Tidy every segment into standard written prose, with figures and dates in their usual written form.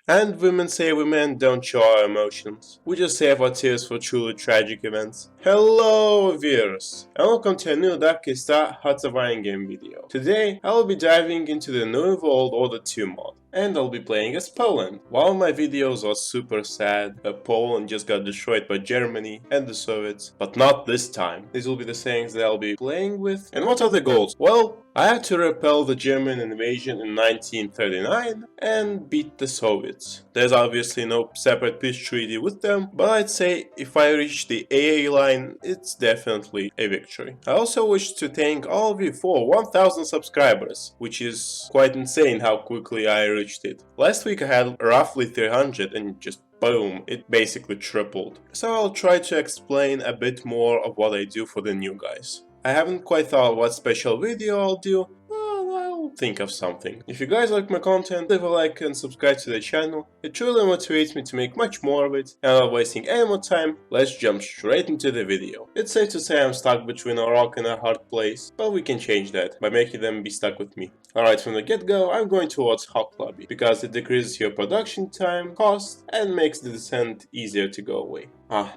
And women say women don't show our emotions. We just save our tears for truly tragic events. Hello viewers, and welcome to a new Denchikus Hearts of Iron game video. Today, I will be diving into the new World Order 2 mod, and I'll be playing as Poland. One of my videos was super sad, Poland just got destroyed by Germany and the Soviets, but not this time. These will be the things that I'll be playing with. And what are the goals? Well, I had to repel the German invasion in 1939 and beat the Soviets. There's obviously no separate peace treaty with them, but I'd say if I reach the AA line, it's definitely a victory. I also wish to thank all of you for 1000 subscribers, which is quite insane how quickly I reached it. Last week I had roughly 300 and just boom, it basically tripled. So I'll try to explain a bit more of what I do for the new guys. I haven't quite thought what special video I'll do. Well, I'll think of something. If you guys like my content, leave a like and subscribe to the channel. It truly motivates me to make much more of it. And without wasting any more time, let's jump straight into the video. It's safe to say I'm stuck between a rock and a hard place, but we can change that by making them be stuck with me. Alright, from the get-go, I'm going towards Hot Lobby, because it decreases your production time, cost, and makes the descent easier to go away.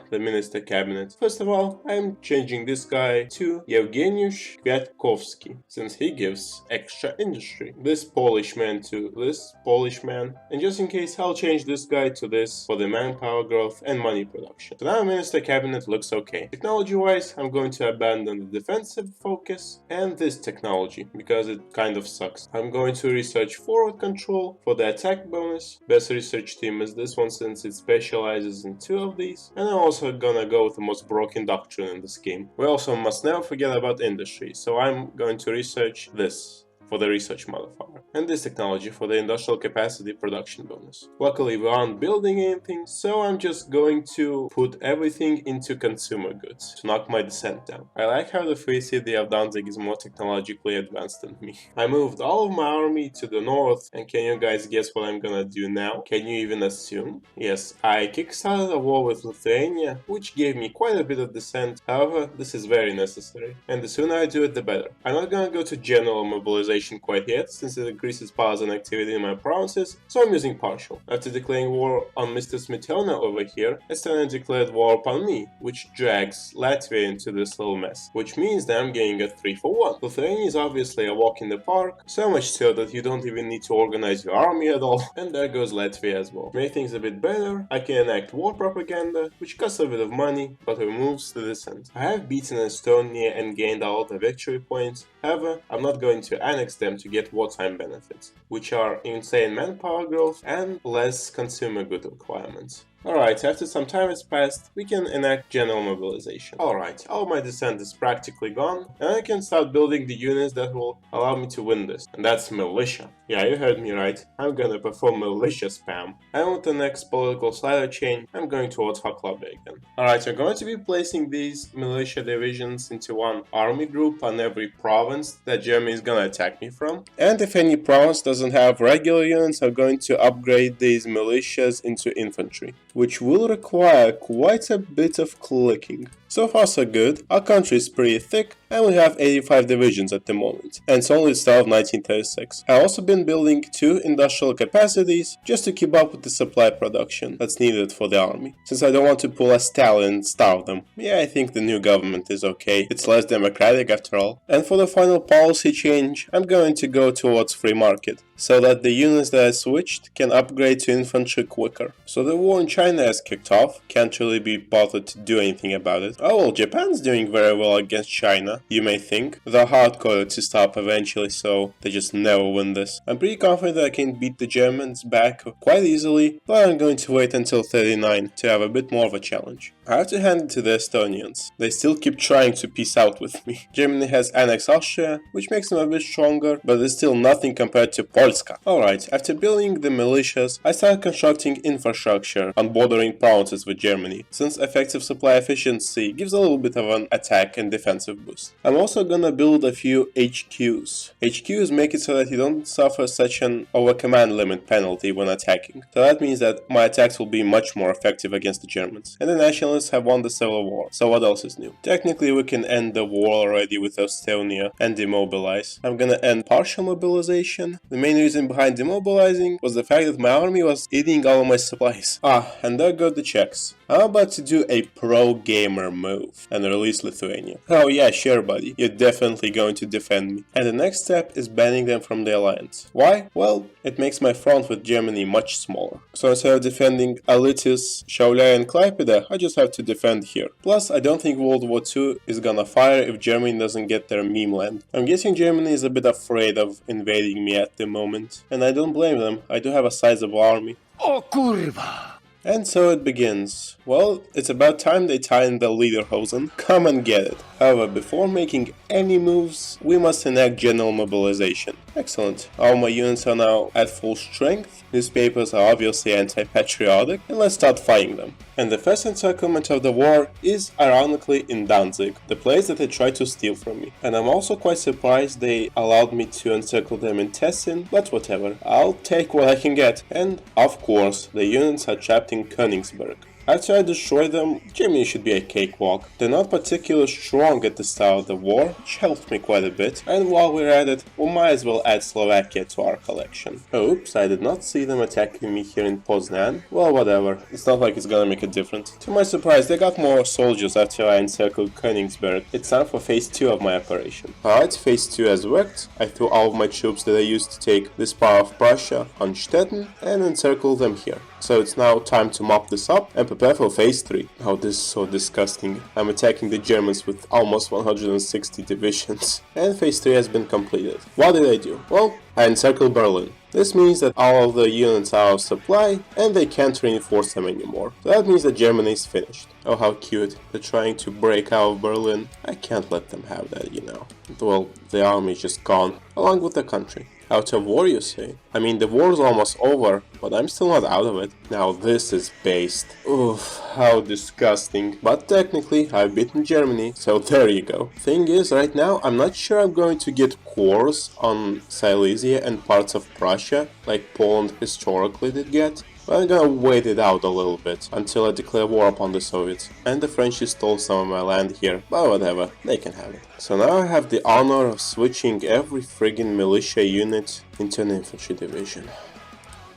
The Minister Cabinet. First of all, I'm changing this guy to Yevgeniusz Kwiatkowski, since he gives extra industry. This Polish man to this Polish man, and just in case, I'll change this guy to this for the manpower growth and money production. So now Minister Cabinet looks okay. Technology-wise, I'm going to abandon the defensive focus and this technology, because it kind of sucks. I'm going to research forward control for the attack bonus. Best research team is this one since it specializes in 2 of these. And I'm also gonna go with the most broken doctrine in this game. We also must never forget about industry, so I'm going to research this for the research modifier, and this technology for the industrial capacity production bonus. Luckily we aren't building anything, so I'm just going to put everything into consumer goods to knock my descent down. I like how the Free City of Danzig is more technologically advanced than me. I moved all of my army to the north, and can you guys guess what I'm gonna do now? Can you even assume? Yes, I kickstarted a war with Lithuania, which gave me quite a bit of descent. However, this is very necessary, and the sooner I do it the better. I'm not gonna go to general mobilization quite yet, since it increases powers and activity in my provinces, so I'm using partial. After declaring war on Mr. Smetona over here, Estonia declared war upon me, which drags Latvia into this little mess, which means that I'm getting a 3 for 1. Lithuania is obviously a walk in the park, so much so that you don't even need to organize your army at all, and there goes Latvia as well. To make things a bit better, I can enact war propaganda, which costs a bit of money, but removes the descent. I have beaten Estonia and gained a lot of victory points, however, I'm not going to annex them to get wartime benefits, which are insane manpower growth and less consumer good requirements. Alright, after some time has passed, we can enact general mobilization. Alright, all my descent is practically gone, and I can start building the units that will allow me to win this. And that's militia. Yeah, you heard me right. I'm gonna perform militia spam. And with the next political slider change, I'm going towards Haklabe again. Alright, we're going to be placing these militia divisions into one army group on every province that Germany is gonna attack me from. And if any province doesn't have regular units, I'm going to upgrade these militias into infantry, which will require quite a bit of clicking. So far so good, our country is pretty thick and we have 85 divisions at the moment, and it's only the start of 1936. I've also been building 2 industrial capacities just to keep up with the supply production that's needed for the army, since I don't want to pull a Stalin and starve them. Yeah, I think the new government is okay, it's less democratic after all. And for the final policy change, I'm going to go towards free market, so that the units that I switched can upgrade to infantry quicker. So the war in China has kicked off, can't really be bothered to do anything about it. Oh well, Japan's doing very well against China, you may think. They're hardcore to stop eventually, so they just never win this. I'm pretty confident that I can beat the Germans back quite easily, but I'm going to wait until 39 to have a bit more of a challenge. I have to hand it to the Estonians. They still keep trying to peace out with me. Germany has annexed Austria, which makes them a bit stronger, but it's still nothing compared to Polska. Alright, after building the militias, I started constructing infrastructure on bordering provinces with Germany, since effective supply efficiency gives a little bit of an attack and defensive boost. bases. I'm also gonna build a few HQs. HQs make it so that you don't suffer such an overcommand limit penalty when attacking. So that means that my attacks will be much more effective against the Germans. And the Nationalists have won the Civil War. So what else is new? Technically we can end the war already with Estonia and demobilize. I'm gonna end partial mobilization. The main reason behind demobilizing was the fact that my army was eating all of my supplies. And there go the Czechs. I'm about to do a pro-gamer move and release Lithuania. Oh yeah, sure buddy, you're definitely going to defend me. And the next step is banning them from the alliance. Why? Well, it makes my front with Germany much smaller. So instead of defending Alytus, Šiauliai and Klaipėda, I just have to defend here. Plus, I don't think World War II is gonna fire if Germany doesn't get their meme land. I'm guessing Germany is a bit afraid of invading me at the moment. And I don't blame them, I do have a sizable army. O kurwa! And so it begins. Well, it's about time they tie in the Lederhosen. Come and get it. However, before making any moves, we must enact general mobilization. Excellent. All my units are now at full strength. Newspapers are obviously anti-patriotic, and let's start fighting them. And the first encirclement of the war is ironically in Danzig, the place that they tried to steal from me. And I'm also quite surprised they allowed me to encircle them in Tessin, but whatever, I'll take what I can get. And of course, the units are trapped in Königsberg. After I destroy them, Germany should be a cakewalk. They're not particularly strong at the start of the war, which helped me quite a bit, and while we're at it, we might as well add Slovakia to our collection. Oops, I did not see them attacking me here in Poznan. Well, whatever, it's not like it's gonna make a difference. To my surprise, they got more soldiers after I encircled Königsberg. It's time for phase 2 of my operation. Alright, phase 2 has worked. I threw all of my troops that I used to take this part of Prussia on Stettin and encircled them here. So it's now time to mop this up and prepare for phase 3. Oh, this is so disgusting. I'm attacking the Germans with almost 160 divisions. And phase 3 has been completed. What did I do? Well, I encircled Berlin. This means that all of the units are out of supply and they can't reinforce them anymore. So that means that Germany is finished. Oh, how cute. They're trying to break out of Berlin. I can't let them have that, you know. Well, the army is just gone, along with the country. Out of war, you say? I mean, the war is almost over, but I'm still not out of it. Now this is based. Oof, how disgusting. But technically, I've beaten Germany, so there you go. Thing is, right now, I'm not sure I'm going to get cores on Silesia and parts of Prussia, like Poland historically did get. But I'm gonna wait it out a little bit until I declare war upon the Soviets. And the French stole some of my land here, but whatever, they can have it. So now I have the honor of switching every friggin' militia unit into an infantry division.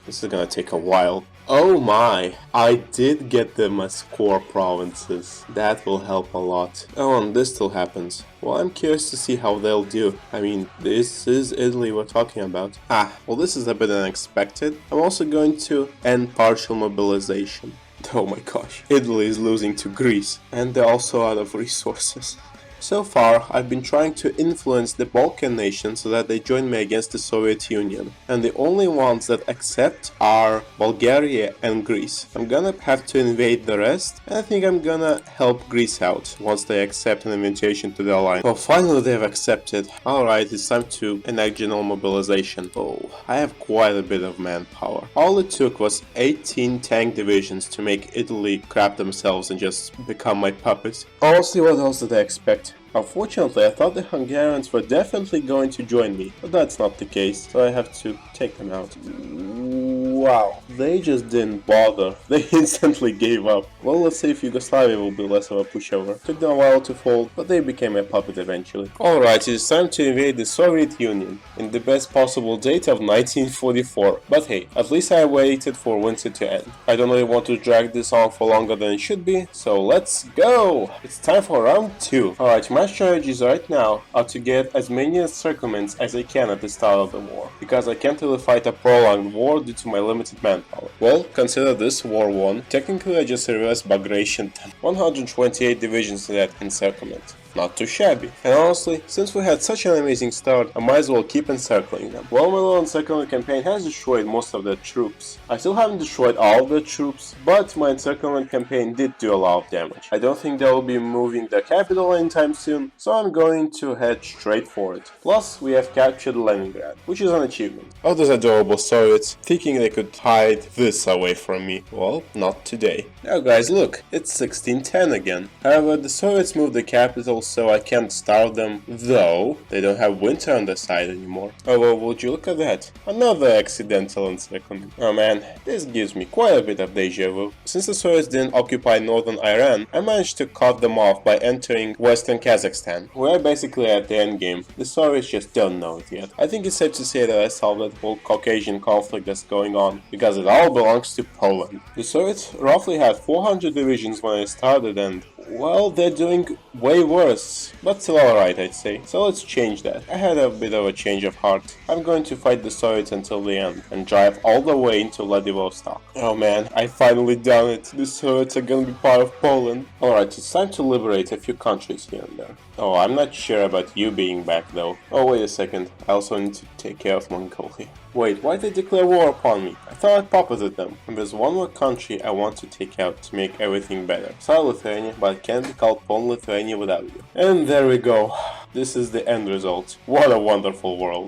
This is gonna take a while. Oh my, I did get them as core provinces. That will help a lot. Oh, and this still happens. Well, I'm curious to see how they'll do. I mean, this is Italy we're talking about. Well, this is a bit unexpected. I'm also going to end partial mobilization. Oh my gosh, Italy is losing to Greece, and they're also out of resources. So far, I've been trying to influence the Balkan nations so that they join me against the Soviet Union. And the only ones that accept are Bulgaria and Greece. I'm gonna have to invade the rest, and I think I'm gonna help Greece out once they accept an invitation to the alliance. Well, finally they've accepted. Alright, it's time to enact general mobilization. Oh, I have quite a bit of manpower. All it took was 18 tank divisions to make Italy crap themselves and just become my puppets. Honestly, what else did I expect? Unfortunately, I thought the Hungarians were definitely going to join me, but that's not the case, so I have to take them out. Wow, they just didn't bother. They instantly gave up. Well, let's see if Yugoslavia will be less of a pushover. Took them a while to fold, but they became a puppet eventually. Alright, it's time to invade the Soviet Union in the best possible date of 1944. But hey, at least I waited for winter to end. I don't really want to drag this on for longer than it should be, so let's go! It's time for round 2. Alright, my strategies right now are to get as many encirclements as I can at the start of the war, because I can't really fight a prolonged war due to my limited manpower. Well, consider this war won. Technically I just reversed Bagration 128 divisions in that encirclement. Not too shabby. And honestly, since we had such an amazing start, I might as well keep encircling them. Well, my little encirclement campaign has destroyed most of their troops. I still haven't destroyed all of their troops, but my encirclement campaign did do a lot of damage. I don't think they will be moving their capital anytime soon, so I'm going to head straight for it. Plus, we have captured Leningrad, which is an achievement. Oh, those adorable Soviets, thinking they could hide this away from me. Well, not today. Now guys, look, it's 1610 again. However, the Soviets moved the capital so I can't starve them, though they don't have winter on their side anymore. Oh well, would you look at that? Another accidental encirclement. Oh man, this gives me quite a bit of deja vu. Since the Soviets didn't occupy northern Iran, I managed to cut them off by entering western Kazakhstan. We're basically at the endgame. The Soviets just don't know it yet. I think it's safe to say that I solved that whole Caucasian conflict that's going on, because it all belongs to Poland. The Soviets roughly had 400 divisions when I started, and well, they're doing way worse, but still alright, I'd say. So let's change that. I had a bit of a change of heart. I'm going to fight the Soviets until the end and drive all the way into Vladivostok. Oh man, I finally done it. The Soviets are gonna be part of Poland. Alright, it's time to liberate a few countries here and there. Oh, I'm not sure about you being back though. Oh, wait a second. I also need to take care of Mongolia. Wait, why did they declare war upon me? I thought I puppeted them. And there's one more country I want to take out to make everything better. Sorry Lithuania, but it can't be called Poland Lithuania without you. And there we go. This is the end result. What a wonderful world.